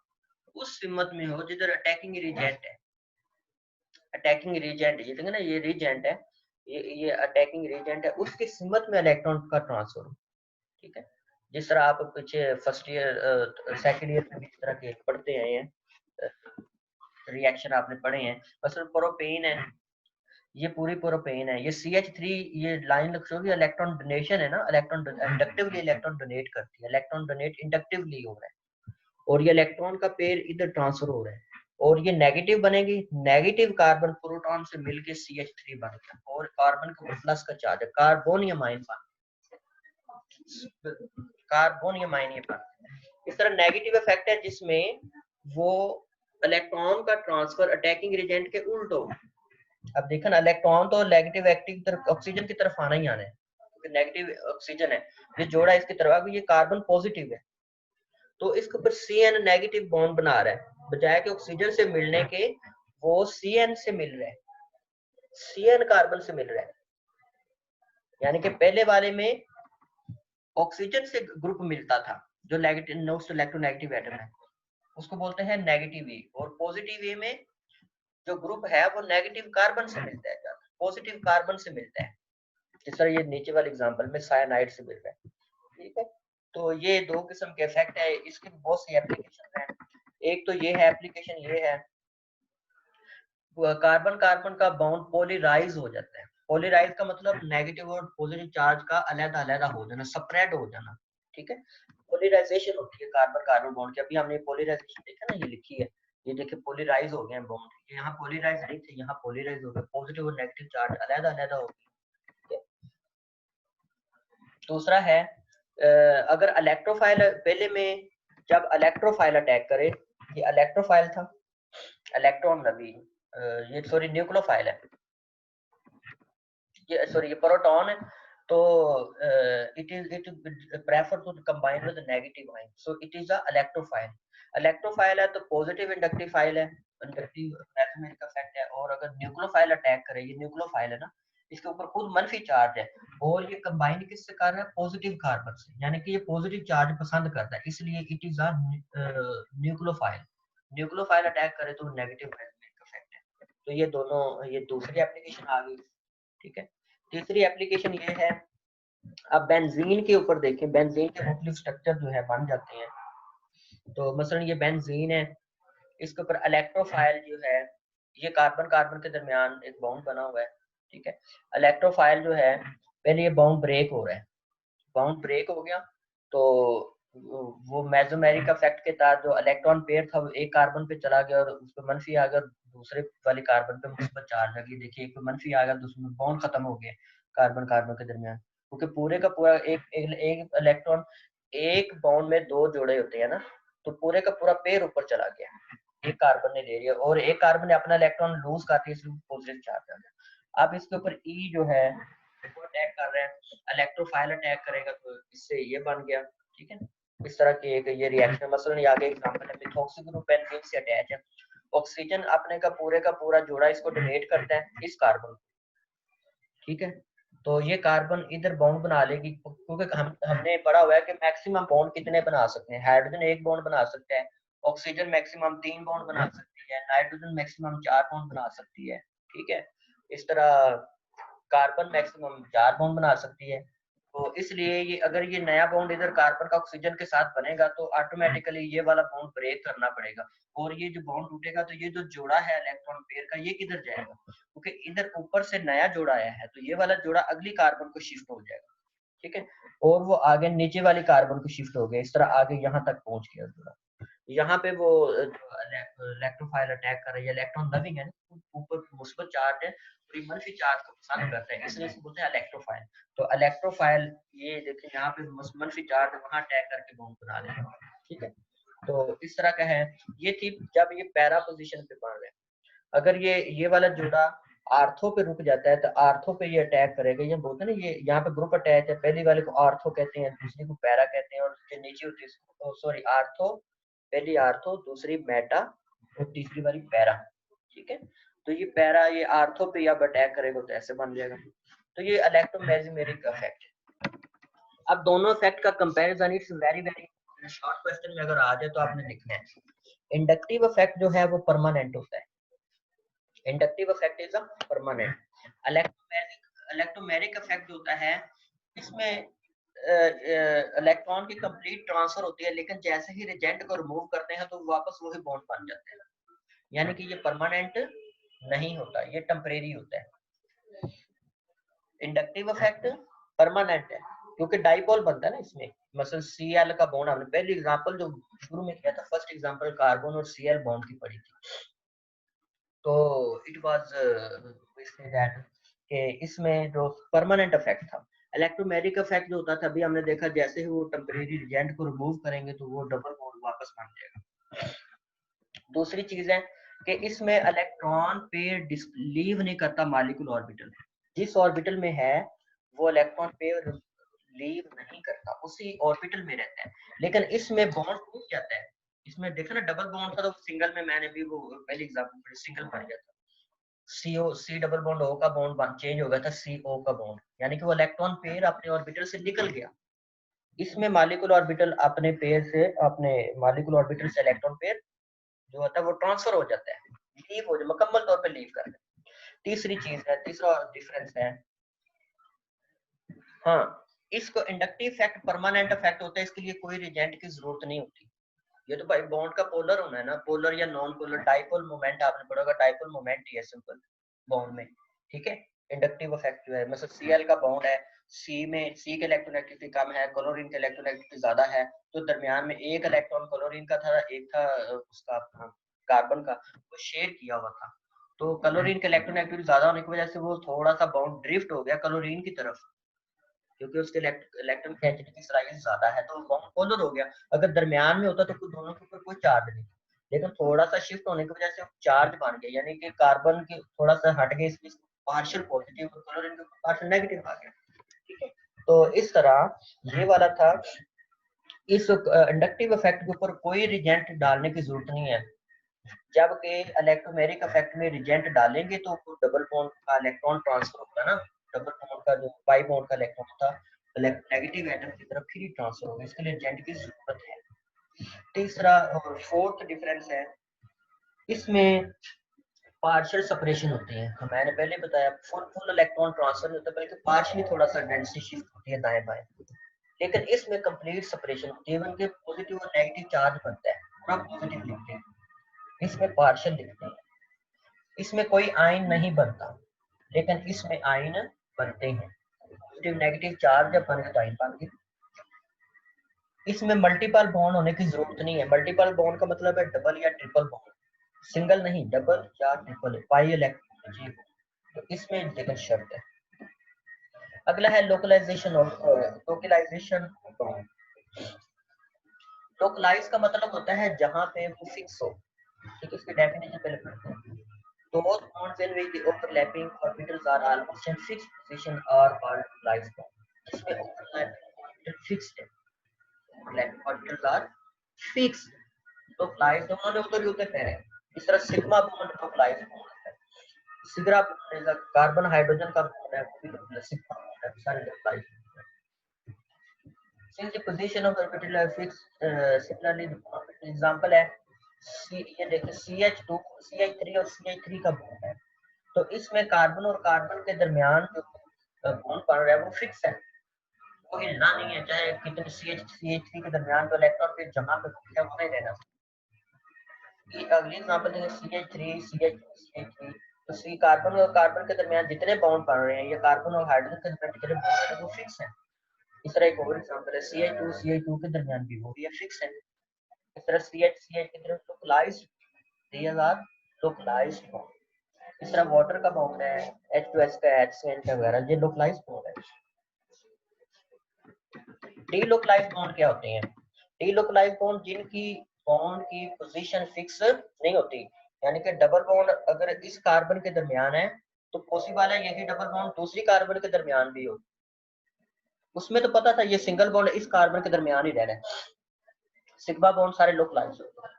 उस सिमत में हो जिधर अटैकिंग रीजेंट है। अटैकिंग रीजेंट, ये देखिए ना, ये रीजेंट है, ये अटैकिंग रीजेंट है, उसकी सिमत में इलेक्ट्रॉन का ट्रांसफर हो। ठीक है, जिस तरह आप पीछे फर्स्ट ईयर सेकंड ईयर में इस तरह के पढ़ते आए हैं, रिएक्शन आपने पढ़े हैं। मसलन प्रोपेन है, ये पूरी प्रोपेन है, ये CH3, ये लाइन लिखो कि इलेक्ट्रॉन डोनेशन है ना, इलेक्ट्रॉन इंडक्टिवली इलेक्ट्रॉन डोनेट करती है, इलेक्ट्रॉन डोनेट इंडक्टिवली हो रहा है, और ये इलेक्ट्रॉन का पेयर इधर ट्रांसफर हो रहा है, और ये नेगेटिव बनेगी, नेगेटिव कार्बन प्रोटॉन से मिलके CH3 बन गया, और कार्बन के ऊपर प्लस का चार्ज है, कार्बोनियम आयन बन, कार्बोनियम आयन ये बन। इस तरह नेगेटिव इफेक्ट है जिसमें वो इलेक्ट्रॉन का ट्रांसफर अटैकिंग रिजेंट के उल्ट हो। अब देखा ना, इलेक्ट्रॉन तो नेगेटिव एक्टिव तरफ ऑक्सीजन की तरफ आना ही आना है, क्योंकि नेगेटिव ऑक्सीजन है, ये जोड़ा इसकी तरफ, अब ये कार्बन पॉजिटिव है, तो इसके ऊपर CN नेगेटिव बॉन्ड बना रहा है, बजाय कि ऑक्सीजन से मिलने के वो CN से मिल रहा है, CN कार्बन से मिल रहा है। यानी कि पहले वाले में ऑक्सीजन से ग्रुप मिलता था जो नेगेटिव मोस्ट इलेक्ट्रोनेगेटिव एटम है, उसको बोलते हैं नेगेटिव ई, और पॉजिटिव ई में जो ग्रुप है वो नेगेटिव कार्बन से मिलता है, पॉजिटिव कार्बन से मिलता है, जिस तरह ये नीचे वाले एग्जांपल में साइनाइड से मिल रहा है। ठीक है, तो ये दो किस्म के इफेक्ट है, इसके बहुत सी एप्लीकेशन है। एक तो ये है एप्लीकेशन, ये है कार्बन कार्बन का बॉन्ड पोलराइज हो जाता है। पोलराइज का मतलब नेगेटिव और पॉजिटिव चार्ज का अलग-अलग हो जाना, स्प्रेड हो जाना। ठीक है, पोलराइजेशन होती है कार्बन कार्बन बॉन्ड की। अभी हमने पोलराइजेशन देखा ना, ये लिखी है, ये देखिए पोलराइज हो गए हैं बॉन्ड, यहाँ पोलराइज नहीं थे, यहाँ पोलराइज हो गए, पॉजिटिव और नेगेटिव चार्ज अलग-अलग हो गए। दूसरा है अगर इलेक्ट्रोफाइल, पहले में जब इलेक्ट्रोफाइल अटैक करे, ये इलेक्ट्रोफाइल था, इलेक्ट्रॉन नबी, ये सॉरी न्यूक्लियोफाइल है, ये सॉरी ये प्रोटॉन है, तो it prefer to combine with negative ion, so it is a electrophile. Electrophile है तो पॉजिटिव इंडक्टिव फाइल है, इंडक्टिव मैथमेटिक का फैक्ट है। और अगर न्यूक्लियोफाइल अटैक करे, ये न्यूक्लियोफाइल है ना, इसके ऊपर खुद मंफी चार्ज है, और ये कंबाइन किससे कर रहा है, पॉजिटिव कार्बन से, यानी कि ये पॉजिटिव चार्ज पसंद करता है, इसलिए it is a nucleophile. Nucleophile attack करे तो नेगेटिव मैथमेटिक का फैक्ट है। तो ये दोनों, ये दूसरी एप्लीकेशन आ गई। ठीक है, तीसरी एप्लीकेशन ये है, अब बेंजीन के ऊपर देखें, बेंजीन के मुख्तलिफ स्ट्रक्चर जो है बन जाते हैं। तो मसलन ये बेंजीन है, इसके ऊपर इलेक्ट्रोफाइल जो है, ये कार्बन कार्बन के दरमियान एक बॉन्ड बना हुआ है। ठीक है, इलेक्ट्रोफाइल जो है, पहले ये बॉन्ड ब्रेक हो रहा है, बॉन्ड ब्रेक हो गया तो वो मेसोमेरिक इफेक्ट के तहत जो इलेक्ट्रॉन पेयर था वो एक कार्बन पे चला गया, और उस पर मंफी आ गया, दूसरे वाले कार्बन पे मुस्बत चार्ज आ गई। देखिए एक पे मंफी आ गया, दूसरे में बॉन्ड खत्म हो गया कार्बन कार्बन के दरमियान, क्योंकि पूरे का पूरा एक इलेक्ट्रॉन, एक बॉन्ड में दो जोड़े होते हैं ना, तो पूरे का पूरा पेयर ऊपर चला गया, एक कार्बन ने ले लिया, और एक कार्बन ने अपना इलेक्ट्रॉन लूज कर दिया, इसलिए पॉजिटिव चार्ज आ गया। अब इसके ऊपर ई जो है वो अटैक कर रहा है, इलेक्ट्रोफाइल अटैक करेगा तो इससे ये बन गया। ठीक है, इस तरह की एक ये रिएक्शन, मसलन ये आगे एग्जांपल है, मिथॉक्सी ग्रुप बेंजीन से अटैच है, ऑक्सीजन अपने का पूरा जोड़ा इसको डोनेट करता है इस कार्बन। ठीक है, तो ये कार्बन इधर बॉन्ड बना लेगी, क्योंकि हमने पढ़ा हुआ है कि मैक्सिमम बॉन्ड कितने बना सकते हैं, हाइड्रोजन एक बॉन्ड बना सकता है, ऑक्सीजन मैक्सिमम 3 बॉन्ड बना सकती है, नाइट्रोजन मैक्सिमम 4 बॉन्ड बना सकती है। ठीक है, इस तरह कार्बन मैक्सिमम 4 बॉन्ड बना सकती है। तो इसलिए ये अगर ये नया बॉन्ड इधर कार्बन का ऑक्सीजन के साथ बनेगा तो ऑटोमेटिकली ये वाला बॉन्ड ब्रेक करना पड़ेगा, और ये जो बॉन्ड टूटेगा तो ये जो जोड़ा है इलेक्ट्रॉन पेयर का, ये किधर जाएगा, क्योंकि इधर ऊपर से नया जोड़ा आया है, तो ये वाला जोड़ा अगली कार्बन को शिफ्ट हो जाएगा। ठीक है, और वो आगे नीचे वाली कार्बन को शिफ्ट हो गया, इस तरह आगे यहाँ तक पहुंच गया जोड़ा। यहाँ पे वो इलेक्ट्रोफाइल अटैक कर रही है, इलेक्ट्रॉन लविंग है ना, ऊपर मुस्बत चार्ज है और ये मनफी चार्ज को पसंद करता है, इसलिए इसे बोलते हैं इलेक्ट्रोफाइल। तो इलेक्ट्रोफाइल ये देखिए यहाँ पे मनफी चार्ज वहां अटैक करके बॉन्ड बना लेगा, ठीक है। तो इस तरह का है, ये थी जब ये पैरा पोजीशन पे पड़ रहे हैं। अगर ये वाला जोड़ा आर्थो पे रुक जाता है तो आर्थो पे ये अटैक करेगा, ये बोलते हैं ना, ये यहाँ पे ग्रुप अटैच है, पहली वाले को आर्थो कहते हैं, दूसरी को पैरा कहते हैं, और जो नीचे होती है सॉरी आर्थो, पहली आर्थो, दूसरी मेटा और तीसरी वाली पैरा, ठीक है। तो ये पैरा ये आर्थो पे अब अटैक करेगा तो ऐसे बन जाएगा। तो ये इलेक्ट्रोमेग्नेटिक इफेक्ट है। अब दोनों इफेक्ट का comparison it's very very short question में अगर आ जाए तो आपने लिखना है। इंडक्टिव इफेक्ट जो है वो परमानेंट होता है, inductive effect is a permanent. Electromagnetic effect होता है, इसमें इलेक्ट्रॉन की कंप्लीट ट्रांसफर होती है, लेकिन जैसे ही रिजेंट को रिमूव करते हैं तो वापस वही बॉन्ड बन जाते हैं, यानी कि ये परमानेंट नहीं होता, ये टेम्परेरी होता है। इंडक्टिव इफेक्ट परमानेंट है क्योंकि डाइपोल बनता है ना इसमें, मतलब Cl का बॉन्ड, हमने पहली एग्जांपल जो शुरू में किया था, फर्स्ट एग्जांपल कार्बन और Cl बॉन्ड की पड़ी थी। तो it was we say that कि इसमें जो परमानेंट इफेक्ट था। इलेक्ट्रोमैग्नेटिक इफेक्ट जो होता था, अभी हमने देखा जैसे ही वो टेम्परेरी रिजेंट को रिमूव करेंगे तो वो डबल बॉन्ड वापस बन जाएगा। दूसरी चीज है कि इसमें इलेक्ट्रॉन पेयर लीव नहीं करता मॉलिक्यूल ऑर्बिटल, जिस ऑर्बिटल में है वो इलेक्ट्रॉन पेयर लीव नहीं करता, उसी ऑर्बिटल में रहता है। लेकिन इसमें बॉन्ड टूट जाता है, इसमें देखा ना डबल बॉन्ड था तो सिंगल में मैंने भी वो पहली एग्जांपल सिंगल बन गया था, C O C double bond O का बॉन्ड चेंज हो गया था सीओ का बॉन्ड, यानी कि वो इलेक्ट्रॉन पेयर अपने ऑर्बिटल से निकल गया। इसमें मॉलिक्यूल ऑर्बिटल अपने पेयर से, अपने मॉलिक्यूल ऑर्बिटल से इलेक्ट्रॉन पेयर जो होता है वो ट्रांसफर हो जाता है, लीव हो जाए, मुकम्मल तौर पे लीव कर जाए। तीसरी चीज है, तीसरा डिफरेंस है, हाँ, इसको इंडक्टिव इफेक्ट परमानेंट इफेक्ट होता है, इसके लिए कोई रिजेंट की जरूरत नहीं होती। ये तो भाई बॉन्ड का पोलर होना है ना, पोलर या नॉन पोलर, डाइपोल मोमेंट आपने पढ़ा होगा, डाइपोल मोमेंट ही है सिंपल बॉन्ड में, ठीक है। इंडक्टिव इफेक्ट जो है, मतलब Cl का बॉन्ड है, सी में सी के इलेक्ट्रोनेगेटिविटी कम है, क्लोरीन के इलेक्ट्रोनेगेटिविटी ज्यादा है, तो दरमियान में एक इलेक्ट्रॉन क्लोरीन का था, एक था उसका कार्बन का, वो शेयर किया हुआ था। तो क्लोरीन के इलेक्ट्रोनेगेटिविटी ज्यादा होने की वजह से वो थोड़ा सा बॉन्ड ड्रिफ्ट हो गया क्लोरीन की तरफ, क्योंकि उसके इलेक्ट्रॉन खींचने की सलाहियत ज्यादा है, तो बॉन्ड पोलर हो गया। अगर दरमियान में होता तो कुछ दोनों के ऊपर कोई चार्ज नहीं, लेकिन थोड़ा सा शिफ्ट होने की वजह से चार्ज बन गया, यानी कि कार्बन के थोड़ा सा हट गए, इसलिए पार्शियल पॉजिटिव और क्लोरीन के पार्शियल नेगेटिव आ गया, ठीक है। तो इस तरह ये वाला था। इस इंडक्टिव इफेक्ट के ऊपर कोई रिजेंट डालने की जरूरत नहीं है, जबकि इलेक्ट्रोमैग्नेटिक इफेक्ट में रिजेंट डालेंगे तो डबल बॉन्ड का इलेक्ट्रॉन ट्रांसफर होगा ना, डबल बॉन्ड का जो पाई बॉन्ड का इलेक्ट्रॉन था नेगेटिव एटम की तरफ फ्री ट्रांसफर होगा, इसके लिए रिजेंट की जरूरत है। तीसरा और फोर्थ डिफरेंस है, इसमें पार्शियल सेपरेशन होती है, मैंने पहले बताया फुल फुल इलेक्ट्रॉन ट्रांसफर नहीं होता, बल्कि पार्शियली थोड़ा सा डेंसिटी शिफ्ट होती है दाएं बाएं। लेकिन इसमें कंप्लीट सेपरेशन होती है, इवन के पॉजिटिव और नेगेटिव चार्ज बनता है, पूरा पॉजिटिव लिखते हैं, इसमें पार्शियल लिखते हैं। इसमें कोई आयन नहीं बनता, लेकिन इसमें आयन बनते हैं, पॉजिटिव नेगेटिव चार्ज जब बने तो आयन बनते हैं। इसमें मल्टीपल बॉन्ड होने की जरूरत नहीं है, मल्टीपल बॉन्ड का मतलब है डबल या ट्रिपल बॉन्ड, सिंगल नहीं, डबल या ट्रिपल पाई इलेक्ट्रॉन, तो इसमें लेकिन शर्त है। अगला है localization of localization bond. Localize का मतलब होता है जहां पे वो फिक्स हो, ठीक है, इसकी डेफिनेशन पहले पढ़ते हैं। Those bonds in which the overlapping orbitals are almost in fixed position are called localized bonds. इसमें overlapping orbital fixed है, overlapping orbitals are fixed, localized हमारे उधर ही होते हैं। इस तरह सिग्मा बॉन्ड localized बॉन्ड है, सिग्मा बॉन्ड कार्बन हाइड्रोजन का बॉन्ड है, वो भी सिग्मा बॉन्ड है, सारे localized। Since the position of orbital are fixed, similarly example है ये देखिए CH2 CH3 और CH3 का बॉन्ड है, तो इसमें कार्बन और कार्बन के दरमियान जो बॉन्ड बन रहा है वो फिक्स है, वो हिलना नहीं है, चाहे कितने CH3 के दरमियान जो इलेक्ट्रॉन पे जमा पे है वो नहीं रहना। ये अगली एग्जांपल है CH3 CH2 CH3, तो सी कार्बन और कार्बन के दरमियान जितने बॉन्ड बन रहे हैं या कार्बन और हाइड्रोजन के दरमियान जितने बॉन्ड है वो फिक्स है। इस तरह एक और एग्जांपल है CH2 CH2 के दरमियान भी वो भी फिक्स है। इस तरह CH की तरफ localised, these are localized bond। इस तरह वाटर का बॉन्ड है, H2S का, HCN का वगैरह, ये लोकलाइज्ड बॉन्ड है। डीलोकलाइज्ड बॉन्ड क्या होते हैं? डीलोकलाइज्ड बॉन्ड जिनकी बॉन्ड की पोजीशन फिक्स नहीं होती, यानी कि डबल बॉन्ड अगर इस कार्बन के दरमियान है तो पॉसिबल है यही डबल बॉन्ड दूसरी कार्बन के दरमियान भी हो। उसमें तो पता था ये सिंगल बॉन्ड इस कार्बन के दरमियान ही रहना है, सिग्मा बॉन्ड सारे लोकलाइज्ड होते हैं।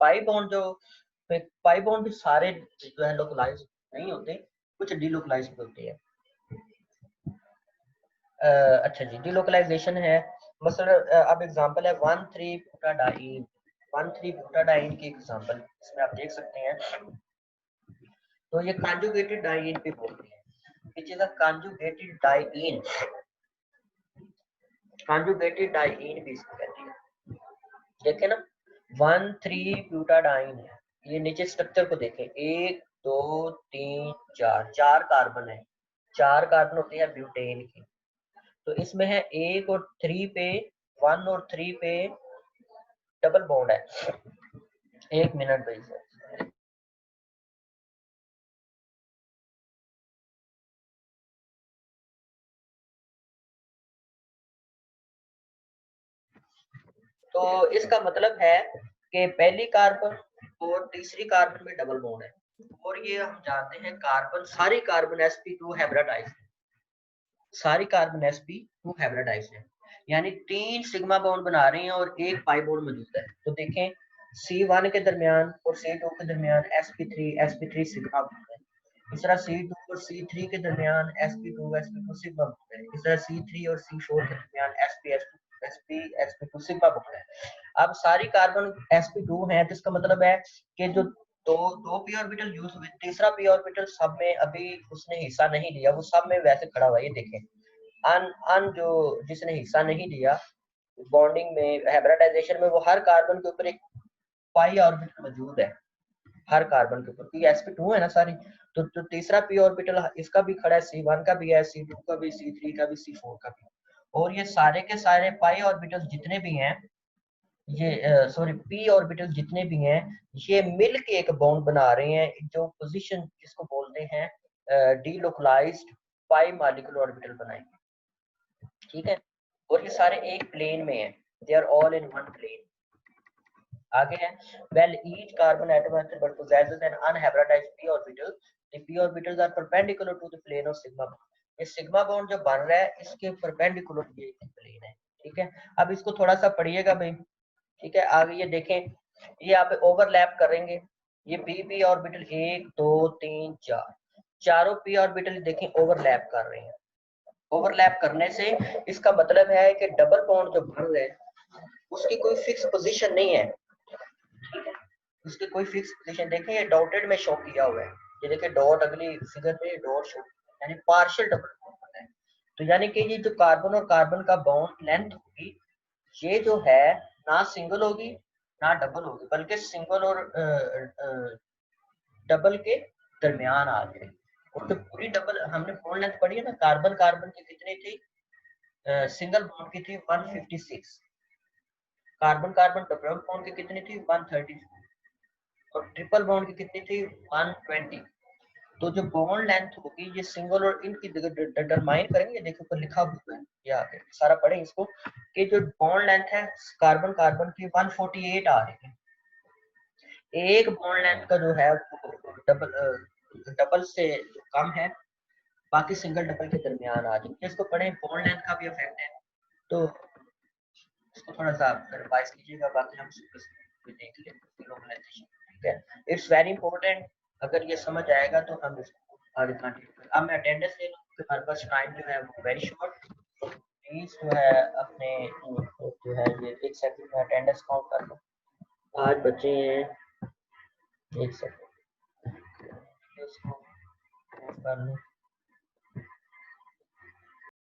पाई बॉन्ड भी सारे जो है लोकलाइज्ड नहीं होते, कुछ डीलोकलाइज्ड होते हैं। अच्छा जी, डीलोकलाइजेशन है, मसलन अब एग्जांपल है 1,3-ब्यूटाडाइन, 1,3-ब्यूटाडाइन की एग्जांपल इसमें आप देख सकते हैं। तो ये कॉन्जुगेटेड डाइईन पे बोलते हैं, which is a conjugated diene, conjugated diene भी इसको कहते हैं। देखें ना, 1,3-ब्यूटाडाइन है, ये नीचे स्ट्रक्चर को देखें, 1 2 3 4, 4 कार्बन है, 4 कार्बन होते हैं ब्यूटेन की। तो इसमें है 1 और 3 पे, 1 और 3 पे डबल बॉन्ड है। एक मिनट भाई। तो इसका मतलब है कि पहली कार्बन और तीसरी कार्बन में डबल बॉन्ड है, और ये हम जानते हैं कार्बन, सारी कार्बन sp2 हाइब्रिडाइज है, सारी कार्बन sp2 हाइब्रिडाइज है, यानी 3 सिग्मा बॉन्ड बना रहे हैं और एक पाई बॉन्ड मौजूद है। तो देखें C1 के दरमियान और C2 के दरमियान sp3 सिग्मा बॉन्ड है, इस तरह C2 और C3 के दरमियान sp2 सिग्मा बॉन्ड है, इस तरह C3 और C4 के दरमियान sp2 सिग्मा बॉन्ड है। अब सारी कार्बन sp2 है, तो इसका मतलब है कि जो दो पी ऑर्बिटल यूज हुए, तीसरा पी ऑर्बिटल सब में अभी उसने हिस्सा नहीं लिया, वो सब में वैसे खड़ा हुआ है। ये देखें, अन जो जिसने हिस्सा नहीं लिया बॉन्डिंग में, हाइब्रिडाइजेशन में, वो हर कार्बन के ऊपर एक पाई ऑर्बिटल मौजूद है, हर कार्बन के ऊपर, क्योंकि sp2 है ना सारी। तो तीसरा पी ऑर्बिटल इसका भी खड़ा है, C1 का भी है, C2 का भी, C3 का भी, C4 का भी, और ये सारे के सारे पाई ऑर्बिटल जितने भी हैं, ये सॉरी पी ऑर्बिटल जितने भी हैं, ये मिल के एक बॉन्ड बना रहे हैं, जो पोजीशन जिसको बोलते हैं डीलोकलाइज्ड पाई मॉलिक्यूलर ऑर्बिटल बनाएंगे, ठीक है। और ये सारे एक प्लेन में हैं, they are all in one plane. आगे है, well each carbon atom but possesses an unhybridized p orbital, the p orbitals are perpendicular to the plane of sigma bond। ये सिग्मा बॉन्ड जो बन रहा है इसके परपेंडिकुलर ये प्लेन है, ठीक है। अब इसको थोड़ा सा पढ़िएगा भाई, ठीक है। आगे ये देखें, ये यहाँ पे ओवरलैप करेंगे, ये पी ऑर्बिटल 1 2 3 4, चारों पी ऑर्बिटल देखें ओवरलैप कर रहे हैं। ओवरलैप करने से इसका मतलब है कि डबल बॉन्ड जो बन रहे हैं उसकी कोई फिक्स पोजीशन नहीं है, उसकी कोई फिक्स पोजीशन। देखें ये डॉटेड में शो किया हुआ है, ये देखें डॉट, अगली फिगर में डॉट शो, यानी पार्शियल डबल बॉन्ड है। तो यानी कि ये जो कार्बन और कार्बन का बॉन्ड लेंथ होगी, ये जो है ना सिंगल होगी ना डबल होगी, बल्कि सिंगल और डबल के दरमियान आ जाएगी। और जो पूरी डबल हमने बॉन्ड लेंथ पढ़ी है ना, कार्बन कार्बन की कितनी थी, सिंगल बॉन्ड की थी 156, कार्बन कार्बन डबल बॉन्ड की कितनी थी 130, और ट्रिपल बॉन्ड की कितनी थी 120। तो जो बॉन्ड लेंथ होगी ये सिंगल और इनकी डिटरमाइन करेंगे, देखो ऊपर लिखा हुआ है, ये आगे सारा पढ़े इसको, कि जो बॉन्ड लेंथ है कार्बन कार्बन की 148 आ रही है, एक बॉन्ड लेंथ का जो है डबल से कम है, बाकी सिंगल डबल के दरमियान आ जाए। इसको पढ़े, बॉन्ड लेंथ का भी इफेक्ट है, तो इसको थोड़ा सा रिवाइज कीजिएगा, बाकी हम देख लेंगे, ठीक है। इट्स वेरी इंपॉर्टेंट, अगर ये समझ आएगा तो हम इसको आगे कंटिन्यू करें। अब मैं अटेंडेंस ले लूँ, हमारे पास टाइम जो है वो वेरी शॉर्ट, तो प्लीज जो है अपने जो है ये एक सेकंड में अटेंडेंस काउंट कर लो। आज बच्चे हैं, एक सेकंड इसको कर लो।